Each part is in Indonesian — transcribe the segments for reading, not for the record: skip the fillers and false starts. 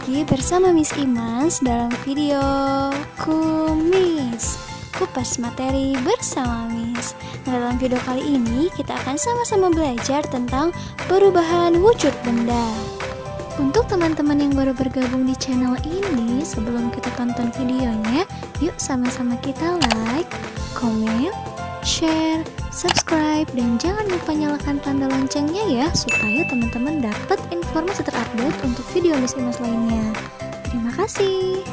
lagi bersama Miss Imas dalam video Kumis Kupas Materi bersama Miss. Nah, dalam video kali ini kita akan sama-sama belajar tentang perubahan wujud benda. Untuk teman-teman yang baru bergabung di channel ini, sebelum kita tonton videonya, yuk sama-sama kita like, komen, share, subscribe, dan jangan lupa nyalakan tanda loncengnya ya, supaya teman-teman dapat informasi terupdate untuk video Miss Imas lainnya. Terima kasih.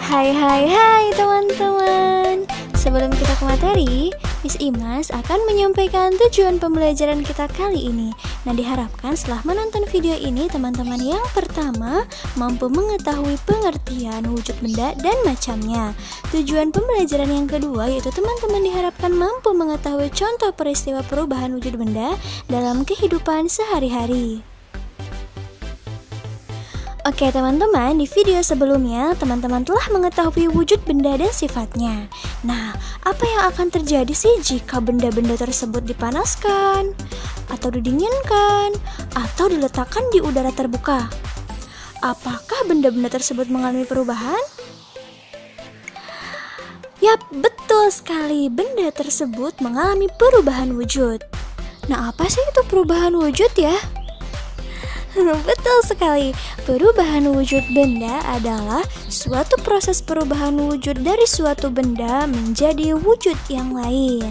Hai teman-teman. Sebelum kita ke materi, Miss Imas akan menyampaikan tujuan pembelajaran kita kali ini. Nah, diharapkan setelah menonton video ini, teman-teman yang pertama mampu mengetahui pengertian wujud benda dan macamnya. Tujuan pembelajaran yang kedua yaitu teman-teman diharapkan mampu mengetahui contoh peristiwa perubahan wujud benda dalam kehidupan sehari-hari. Oke teman-teman, di video sebelumnya teman-teman telah mengetahui wujud benda dan sifatnya. Nah, apa yang akan terjadi sih jika benda-benda tersebut dipanaskan, atau didinginkan, atau diletakkan di udara terbuka? Apakah benda-benda tersebut mengalami perubahan? Yap, betul sekali, benda tersebut mengalami perubahan wujud. Nah, apa sih itu perubahan wujud ya? Betul sekali, perubahan wujud benda adalah suatu proses perubahan wujud dari suatu benda menjadi wujud yang lain.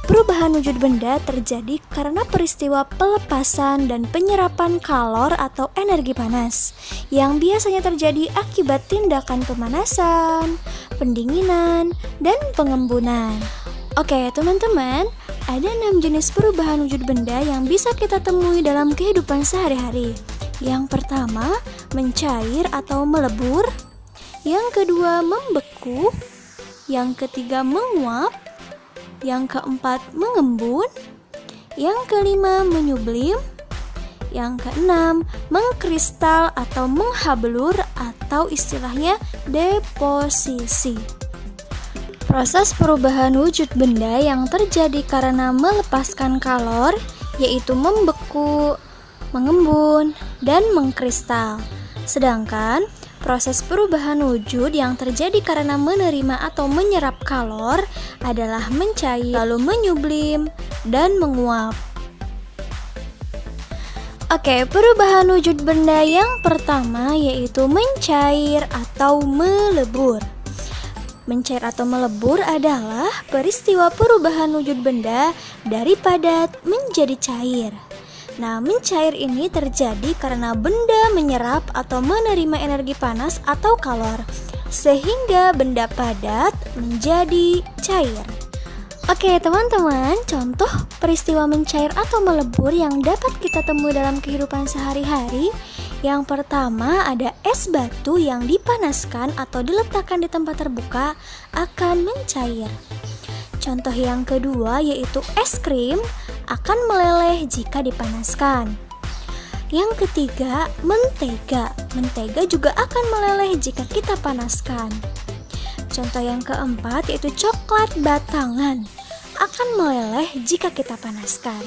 Perubahan wujud benda terjadi karena peristiwa pelepasan dan penyerapan kalor atau energi panas yang biasanya terjadi akibat tindakan pemanasan, pendinginan, dan pengembunan. Oke teman-teman, ada 6 jenis perubahan wujud benda yang bisa kita temui dalam kehidupan sehari-hari. Yang pertama, mencair atau melebur. Yang kedua, membeku. Yang ketiga, menguap. Yang keempat, mengembun. Yang kelima, menyublim. Yang keenam, mengkristal atau menghablur atau istilahnya deposisi. Proses perubahan wujud benda yang terjadi karena melepaskan kalor yaitu membeku, mengembun, dan mengkristal. Sedangkan proses perubahan wujud yang terjadi karena menerima atau menyerap kalor adalah mencair, lalu menyublim, dan menguap. Oke, perubahan wujud benda yang pertama yaitu mencair atau melebur. Mencair atau melebur adalah peristiwa perubahan wujud benda dari padat menjadi cair. Nah, mencair ini terjadi karena benda menyerap atau menerima energi panas atau kalor, sehingga benda padat menjadi cair. Oke teman-teman, contoh peristiwa mencair atau melebur yang dapat kita temui dalam kehidupan sehari-hari. Yang pertama ada es batu yang dipanaskan atau diletakkan di tempat terbuka akan mencair. Contoh yang kedua yaitu es krim akan meleleh jika dipanaskan. Yang ketiga, mentega. Mentega juga akan meleleh jika kita panaskan. Contoh yang keempat yaitu coklat batangan akan meleleh jika kita panaskan.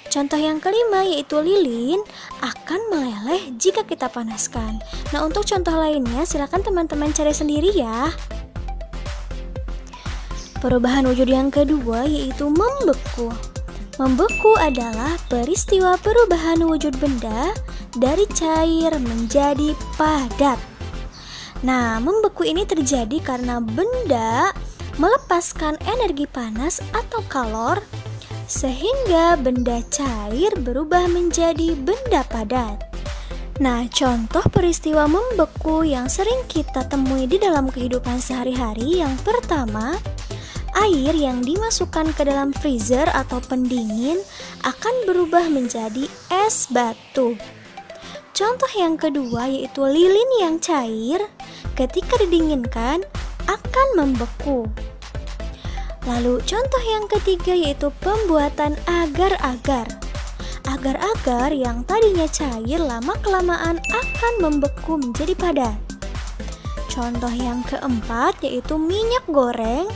Contoh yang kelima yaitu lilin akan meleleh jika kita panaskan. Nah, untuk contoh lainnya silakan teman-teman cari sendiri ya. Perubahan wujud yang kedua yaitu membeku. Membeku adalah peristiwa perubahan wujud benda dari cair menjadi padat. Nah, membeku ini terjadi karena benda melepaskan energi panas atau kalor sehingga benda cair berubah menjadi benda padat. Nah, contoh peristiwa membeku yang sering kita temui di dalam kehidupan sehari-hari yang pertama, air yang dimasukkan ke dalam freezer atau pendingin akan berubah menjadi es batu. Contoh yang kedua yaitu lilin yang cair ketika didinginkan akan membeku. Lalu contoh yang ketiga yaitu pembuatan agar-agar. Agar-agar yang tadinya cair lama-kelamaan akan membeku menjadi padat. Contoh yang keempat yaitu minyak goreng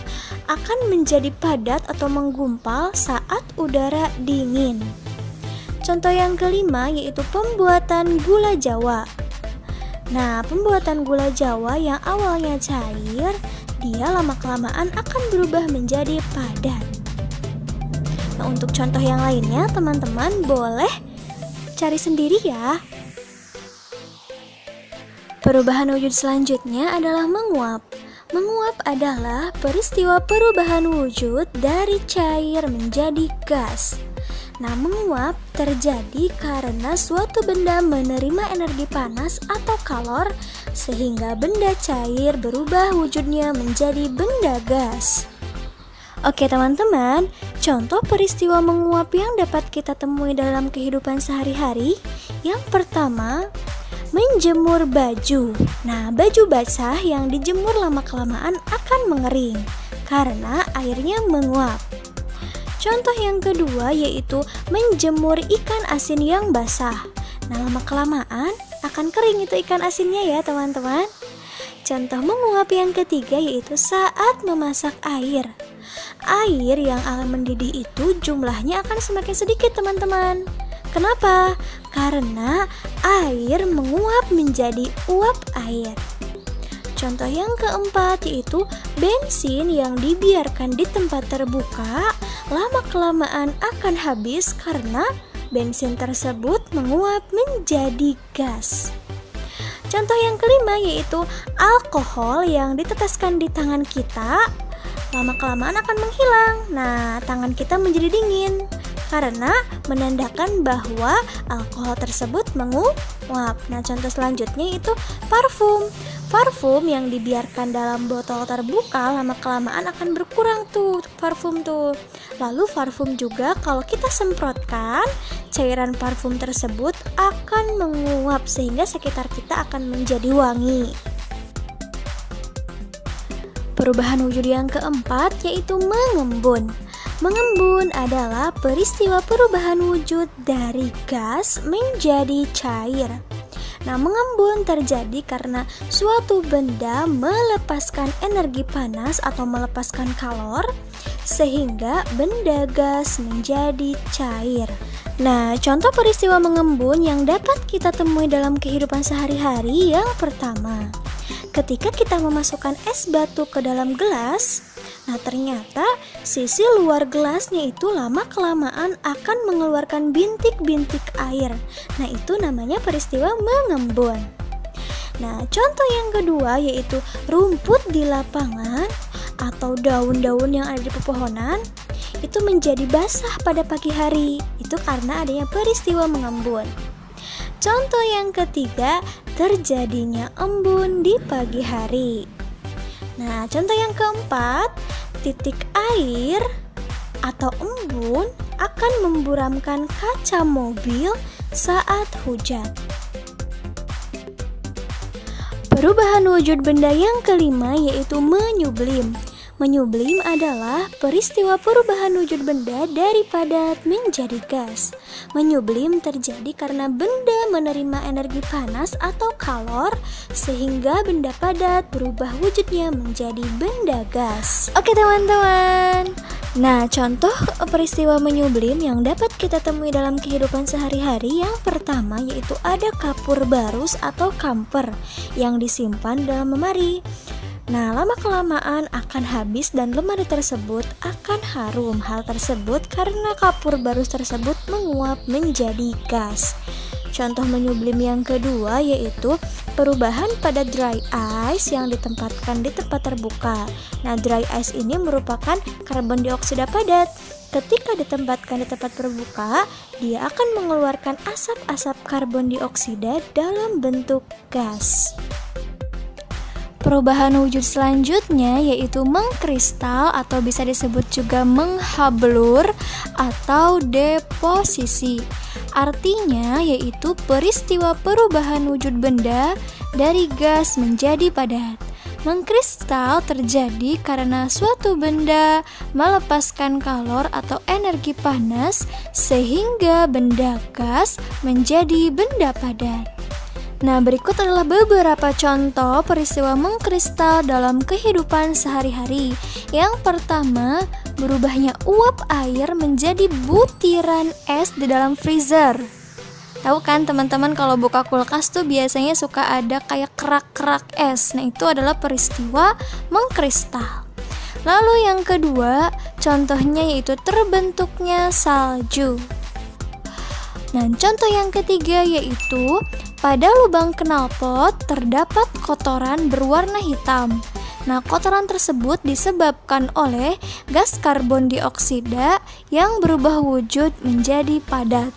akan menjadi padat atau menggumpal saat udara dingin. Contoh yang kelima yaitu pembuatan gula Jawa. Nah, pembuatan gula Jawa yang awalnya cair, dia lama-kelamaan akan berubah menjadi padat. Nah, untuk contoh yang lainnya teman-teman boleh cari sendiri ya. Perubahan wujud selanjutnya adalah menguap. Menguap adalah peristiwa perubahan wujud dari cair menjadi gas. Nah, menguap terjadi karena suatu benda menerima energi panas atau kalor sehingga benda cair berubah wujudnya menjadi benda gas. Oke teman-teman, contoh peristiwa menguap yang dapat kita temui dalam kehidupan sehari-hari. Yang pertama, menjemur baju. Nah, baju basah yang dijemur lama-kelamaan akan mengering karena airnya menguap. Contoh yang kedua yaitu menjemur ikan asin yang basah. Nah, lama-kelamaan akan kering itu ikan asinnya ya teman-teman. Contoh menguap yang ketiga yaitu saat memasak air. Air yang akan mendidih itu jumlahnya akan semakin sedikit teman-teman. Kenapa? Karena air menguap menjadi uap air. Contoh yang keempat yaitu bensin yang dibiarkan di tempat terbuka lama-kelamaan akan habis karena bensin tersebut menguap menjadi gas. Contoh yang kelima yaitu alkohol yang diteteskan di tangan kita lama-kelamaan akan menghilang. Nah, tangan kita menjadi dingin karena menandakan bahwa alkohol tersebut menguap. Nah, contoh selanjutnya itu parfum. Parfum yang dibiarkan dalam botol terbuka lama-kelamaan akan berkurang tuh parfum tuh. Lalu parfum juga kalau kita semprotkan, cairan parfum tersebut akan menguap sehingga sekitar kita akan menjadi wangi. Perubahan wujud yang keempat yaitu mengembun. Mengembun adalah peristiwa perubahan wujud dari gas menjadi cair. Nah, mengembun terjadi karena suatu benda melepaskan energi panas atau melepaskan kalor sehingga benda gas menjadi cair. Nah, contoh peristiwa mengembun yang dapat kita temui dalam kehidupan sehari-hari yang pertama, ketika kita memasukkan es batu ke dalam gelas, nah ternyata sisi luar gelasnya itu lama-kelamaan akan mengeluarkan bintik-bintik air. Nah, itu namanya peristiwa mengembun. Nah, contoh yang kedua yaitu rumput di lapangan atau daun-daun yang ada di pepohonan itu menjadi basah pada pagi hari. Itu karena adanya peristiwa mengembun. Contoh yang ketiga, terjadinya embun di pagi hari. Nah, contoh yang keempat, titik air atau embun akan memburamkan kaca mobil saat hujan. Perubahan wujud benda yang kelima yaitu menyublim. Menyublim adalah peristiwa perubahan wujud benda dari padat menjadi gas. Menyublim terjadi karena benda menerima energi panas atau kalor sehingga benda padat berubah wujudnya menjadi benda gas. Oke teman-teman. Nah, contoh peristiwa menyublim yang dapat kita temui dalam kehidupan sehari-hari yang pertama yaitu ada kapur barus atau kamper yang disimpan dalam lemari. Nah, lama-kelamaan akan habis dan lemari tersebut akan harum. Hal tersebut karena kapur barus tersebut menguap menjadi gas. Contoh menyublim yang kedua yaitu perubahan pada dry ice yang ditempatkan di tempat terbuka. Nah, dry ice ini merupakan karbon dioksida padat. Ketika ditempatkan di tempat terbuka, dia akan mengeluarkan asap-asap karbon dioksida dalam bentuk gas. Perubahan wujud selanjutnya yaitu mengkristal atau bisa disebut juga menghablur atau deposisi. Artinya yaitu peristiwa perubahan wujud benda dari gas menjadi padat. Mengkristal terjadi karena suatu benda melepaskan kalor atau energi panas sehingga benda gas menjadi benda padat. Nah, berikut adalah beberapa contoh peristiwa mengkristal dalam kehidupan sehari-hari. Yang pertama, berubahnya uap air menjadi butiran es di dalam freezer. Tahu kan teman-teman, kalau buka kulkas tuh biasanya suka ada kayak kerak-kerak es. Nah, itu adalah peristiwa mengkristal. Lalu yang kedua, contohnya yaitu terbentuknya salju. Nah, contoh yang ketiga yaitu pada lubang knalpot terdapat kotoran berwarna hitam. Nah, kotoran tersebut disebabkan oleh gas karbon dioksida yang berubah wujud menjadi padat.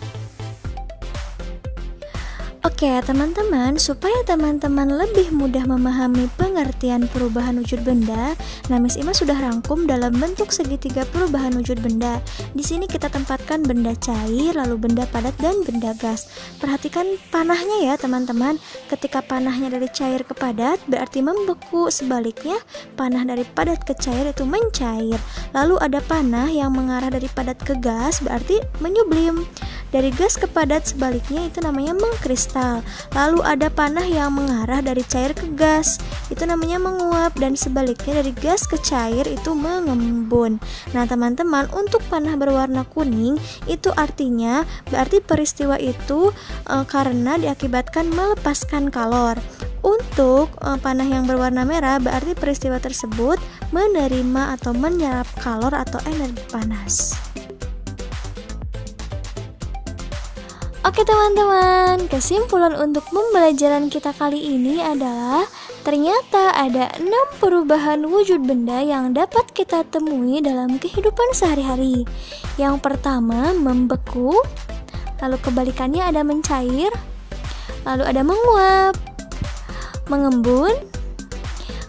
Oke teman-teman, supaya teman-teman lebih mudah memahami pengertian perubahan wujud benda, nah Miss Ima sudah rangkum dalam bentuk segitiga perubahan wujud benda. Di sini kita tempatkan benda cair, lalu benda padat dan benda gas. Perhatikan panahnya ya teman-teman. Ketika panahnya dari cair ke padat berarti membeku, sebaliknya panah dari padat ke cair itu mencair. Lalu ada panah yang mengarah dari padat ke gas berarti menyublim. Dari gas ke padat sebaliknya itu namanya mengkristal. Lalu ada panah yang mengarah dari cair ke gas, itu namanya menguap, dan sebaliknya dari gas ke cair itu mengembun. Nah teman-teman, untuk panah berwarna kuning itu artinya berarti peristiwa itu karena diakibatkan melepaskan kalor. Untuk panah yang berwarna merah berarti peristiwa tersebut menerima atau menyerap kalor atau energi panas. Oke teman-teman, kesimpulan untuk pembelajaran kita kali ini adalah ternyata ada 6 perubahan wujud benda yang dapat kita temui dalam kehidupan sehari-hari. Yang pertama, membeku, lalu kebalikannya ada mencair, lalu ada menguap, mengembun,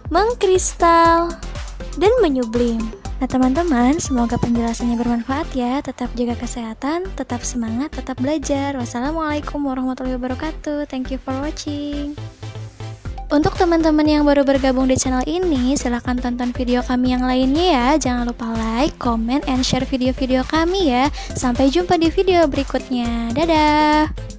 mengkristal, dan menyublim. Nah teman-teman, semoga penjelasannya bermanfaat ya. Tetap jaga kesehatan, tetap semangat, tetap belajar. Wassalamualaikum warahmatullahi wabarakatuh. Thank you for watching. Untuk teman-teman yang baru bergabung di channel ini, silahkan tonton video kami yang lainnya ya. Jangan lupa like, comment, and share video-video kami ya. Sampai jumpa di video berikutnya. Dadah!